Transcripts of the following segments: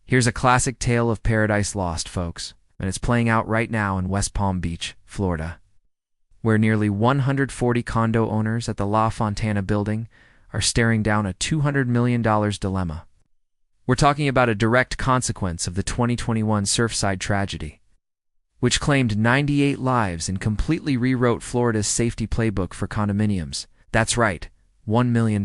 Here's a classic tale of paradise lost, folks, and it's playing out right now in West Palm Beach, Florida, where nearly 140 condo owners at the La Fontana building are staring down a $200 million dilemma. We're talking about a direct consequence of the 2021 Surfside tragedy, which claimed 98 lives and completely rewrote Florida's safety playbook for condominiums. That's right, $1 million.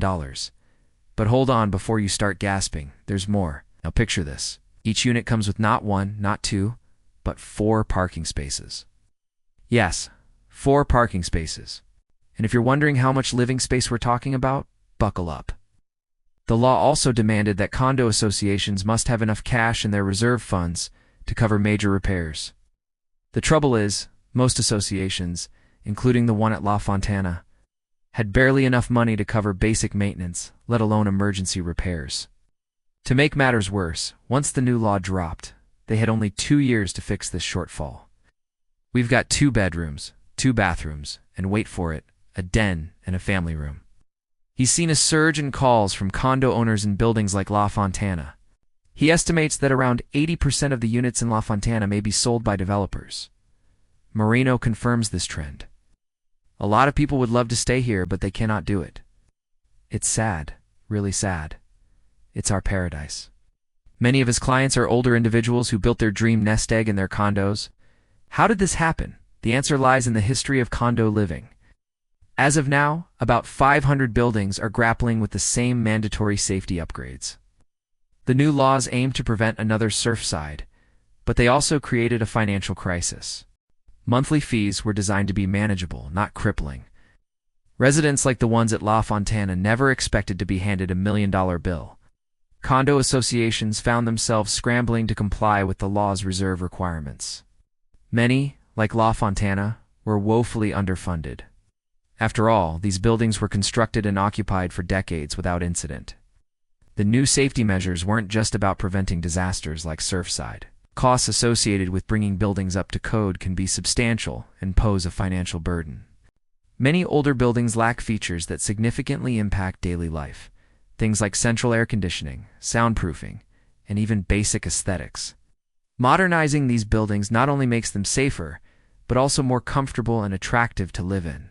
But hold on before you start gasping, there's more. Now picture this. Each unit comes with not one, not two, but 4 parking spaces. Yes, 4 parking spaces. And if you're wondering how much living space we're talking about, buckle up. The law also demanded that condo associations must have enough cash in their reserve funds to cover major repairs. The trouble is, most associations, including the one at La Fontana, had barely enough money to cover basic maintenance, let alone emergency repairs. To make matters worse, once the new law dropped, they had only 2 years to fix this shortfall. We've got 2 bedrooms, 2 bathrooms, and wait for it, a den and a family room. He's seen a surge in calls from condo owners in buildings like La Fontana. He estimates that around 80% of the units in La Fontana may be sold by developers. Marino confirms this trend. A lot of people would love to stay here, but they cannot do it. It's sad, really sad. It's our paradise. Many of his clients are older individuals who built their dream nest egg in their condos. How did this happen? The answer lies in the history of condo living. As of now, about 500 buildings are grappling with the same mandatory safety upgrades. The new laws aim to prevent another Surfside, but they also created a financial crisis. Monthly fees were designed to be manageable, not crippling. Residents like the ones at La Fontana never expected to be handed $1 million bill. Condo associations found themselves scrambling to comply with the law's reserve requirements. Many, like La Fontana, were woefully underfunded. After all, these buildings were constructed and occupied for decades without incident. The new safety measures weren't just about preventing disasters like Surfside. Costs associated with bringing buildings up to code can be substantial and pose a financial burden. Many older buildings lack features that significantly impact daily life, things like central air conditioning, soundproofing, and even basic aesthetics. Modernizing these buildings not only makes them safer, but also more comfortable and attractive to live in.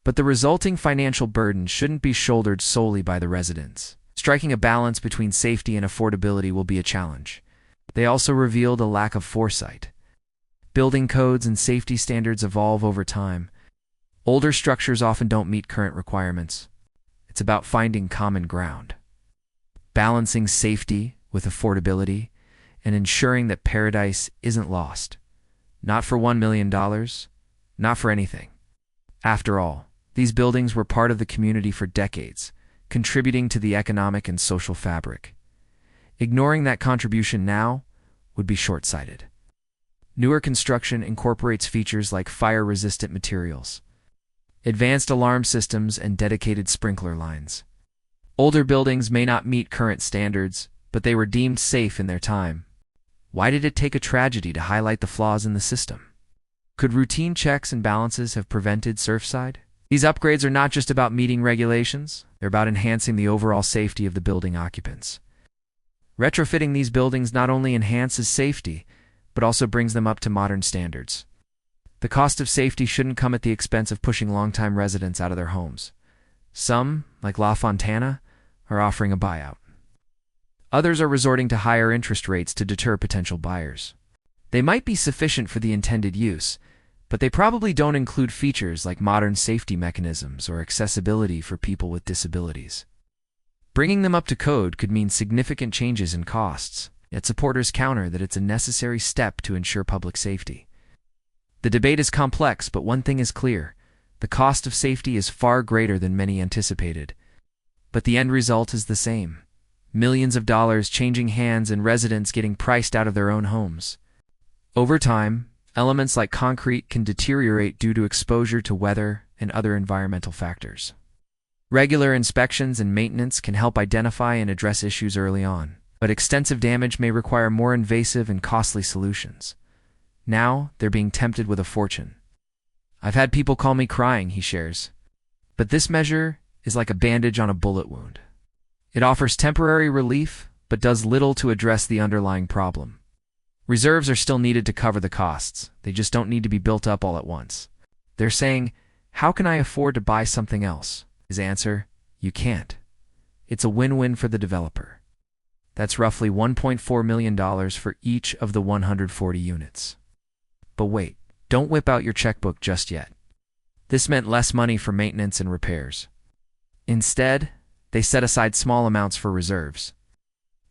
But the resulting financial burden shouldn't be shouldered solely by the residents. Striking a balance between safety and affordability will be a challenge. They also revealed a lack of foresight. Building codes and safety standards evolve over time. Older structures often don't meet current requirements. It's about finding common ground, balancing safety with affordability, and ensuring that paradise isn't lost. Not for $1 million, not for anything. After all, these buildings were part of the community for decades, contributing to the economic and social fabric. Ignoring that contribution now would be short-sighted. Newer construction incorporates features like fire-resistant materials, advanced alarm systems, and dedicated sprinkler lines. Older buildings may not meet current standards, but they were deemed safe in their time. Why did it take a tragedy to highlight the flaws in the system? Could routine checks and balances have prevented Surfside? These upgrades are not just about meeting regulations, they're about enhancing the overall safety of the building occupants. Retrofitting these buildings not only enhances safety, but also brings them up to modern standards. The cost of safety shouldn't come at the expense of pushing longtime residents out of their homes. Some, like La Fontana, are offering a buyout. Others are resorting to higher interest rates to deter potential buyers. They might be sufficient for the intended use, but they probably don't include features like modern safety mechanisms or accessibility for people with disabilities. Bringing them up to code could mean significant changes in costs, yet supporters counter that it's a necessary step to ensure public safety. The debate is complex, but one thing is clear: the cost of safety is far greater than many anticipated. But the end result is the same: millions of dollars changing hands and residents getting priced out of their own homes. Over time, elements like concrete can deteriorate due to exposure to weather and other environmental factors. Regular inspections and maintenance can help identify and address issues early on, but extensive damage may require more invasive and costly solutions. Now, they're being tempted with a fortune. I've had people call me crying, he shares. But this measure is like a bandage on a bullet wound. It offers temporary relief, but does little to address the underlying problem. Reserves are still needed to cover the costs. They just don't need to be built up all at once. They're saying, how can I afford to buy something else? His answer, you can't. It's a win-win for the developer. That's roughly $1.4 million for each of the 140 units. But wait, don't whip out your checkbook just yet. This meant less money for maintenance and repairs. Instead, they set aside small amounts for reserves.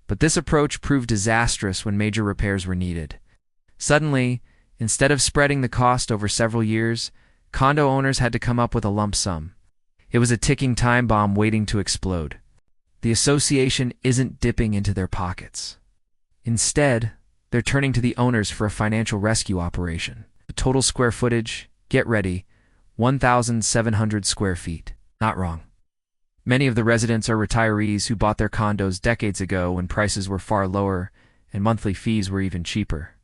But this approach proved disastrous when major repairs were needed. Suddenly, instead of spreading the cost over several years, condo owners had to come up with a lump sum. It was a ticking time bomb waiting to explode. The association isn't dipping into their pockets. Instead, they're turning to the owners for a financial rescue operation. The total square footage, get ready, 1,700 square feet. Not wrong. Many of the residents are retirees who bought their condos decades ago when prices were far lower and monthly fees were even cheaper.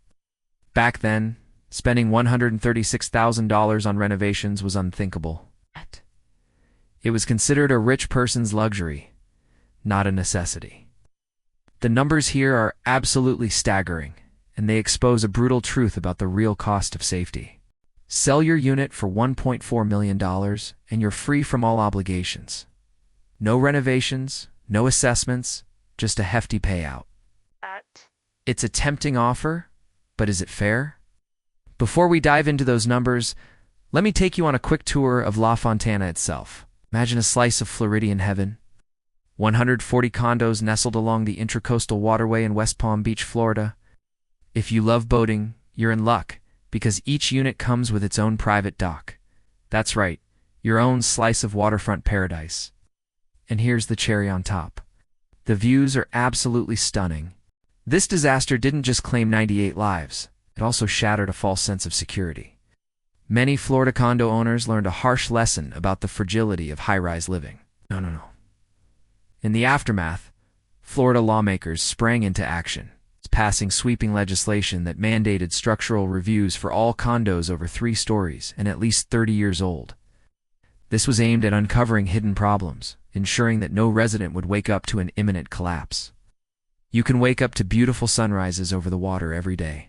Back then, spending $136,000 on renovations was unthinkable. It was considered a rich person's luxury, not a necessity. The numbers here are absolutely staggering, and they expose a brutal truth about the real cost of safety. Sell your unit for $1.4 million and you're free from all obligations. No renovations, no assessments, just a hefty payout. It's a tempting offer, but is it fair? Before we dive into those numbers, let me take you on a quick tour of La Fontana itself. Imagine a slice of Floridian heaven. 140 condos nestled along the Intracoastal Waterway in West Palm Beach, Florida. If you love boating, you're in luck, because each unit comes with its own private dock. That's right, your own slice of waterfront paradise. And here's the cherry on top. The views are absolutely stunning. This disaster didn't just claim 98 lives, it also shattered a false sense of security. Many Florida condo owners learned a harsh lesson about the fragility of high-rise living. No. In the aftermath, Florida lawmakers sprang into action, passing sweeping legislation that mandated structural reviews for all condos over 3 stories and at least 30 years old. This was aimed at uncovering hidden problems, ensuring that no resident would wake up to an imminent collapse. You can wake up to beautiful sunrises over the water every day.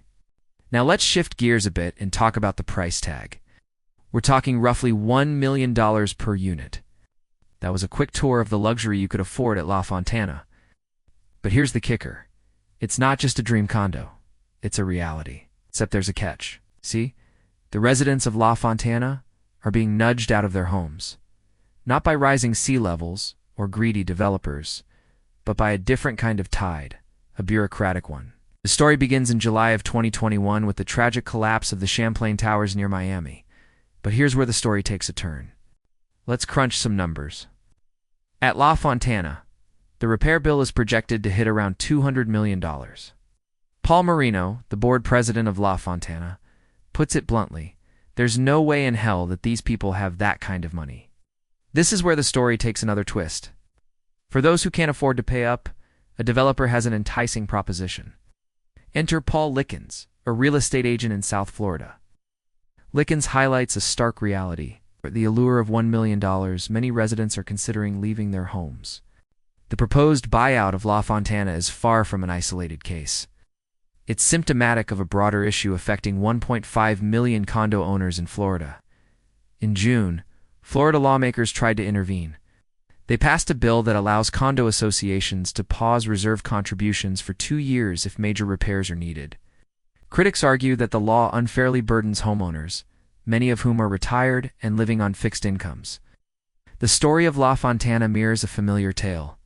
Now let's shift gears a bit and talk about the price tag. We're talking roughly $1 million per unit. That was a quick tour of the luxury you could afford at La Fontana. But here's the kicker. It's not just a dream condo. It's a reality. Except there's a catch. See? The residents of La Fontana are being nudged out of their homes. Not by rising sea levels or greedy developers, but by a different kind of tide, a bureaucratic one. The story begins in July of 2021 with the tragic collapse of the Champlain Towers near Miami. But here's where the story takes a turn. Let's crunch some numbers. At La Fontana, the repair bill is projected to hit around $200 million. Paul Marino, the board president of La Fontana, puts it bluntly, there's no way in hell that these people have that kind of money. This is where the story takes another twist. For those who can't afford to pay up, a developer has an enticing proposition. Enter Paul Lickens, a real estate agent in South Florida. Lickens highlights a stark reality. For the allure of $1 million, many residents are considering leaving their homes. The proposed buyout of La Fontana is far from an isolated case. It's symptomatic of a broader issue affecting 1.5 million condo owners in Florida. In June, Florida lawmakers tried to intervene. They passed a bill that allows condo associations to pause reserve contributions for 2 years if major repairs are needed. Critics argue that the law unfairly burdens homeowners, many of whom are retired and living on fixed incomes. The story of La Fontana mirrors a familiar tale.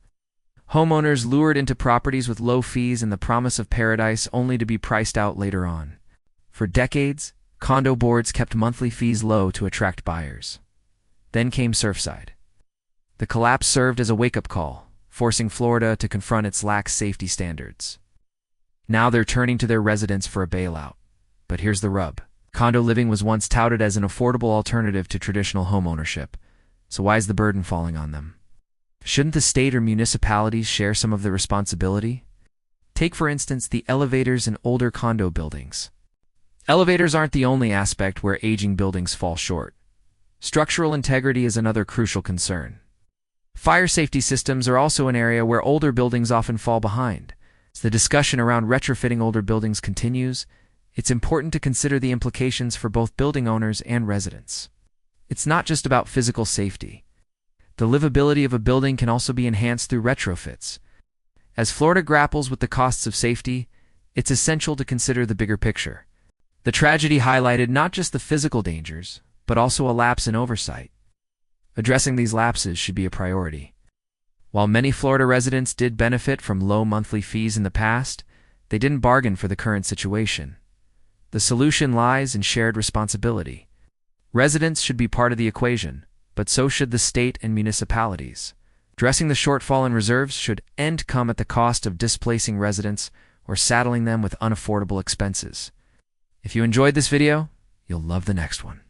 Homeowners lured into properties with low fees and the promise of paradise only to be priced out later on. For decades, condo boards kept monthly fees low to attract buyers. Then came Surfside. The collapse served as a wake-up call, forcing Florida to confront its lax safety standards. Now they're turning to their residents for a bailout. But here's the rub. Condo living was once touted as an affordable alternative to traditional homeownership. So why is the burden falling on them? Shouldn't the state or municipalities share some of the responsibility? Take, for instance, the elevators in older condo buildings. Elevators aren't the only aspect where aging buildings fall short. Structural integrity is another crucial concern. Fire safety systems are also an area where older buildings often fall behind. As the discussion around retrofitting older buildings continues, it's important to consider the implications for both building owners and residents. It's not just about physical safety. The livability of a building can also be enhanced through retrofits. As Florida grapples with the costs of safety, it's essential to consider the bigger picture. The tragedy highlighted not just the physical dangers, but also a lapse in oversight. Addressing these lapses should be a priority. While many Florida residents did benefit from low monthly fees in the past, they didn't bargain for the current situation. The solution lies in shared responsibility. Residents should be part of the equation, but so should the state and municipalities. Addressing the shortfall in reserves should come at the cost of displacing residents or saddling them with unaffordable expenses. If you enjoyed this video, you'll love the next one.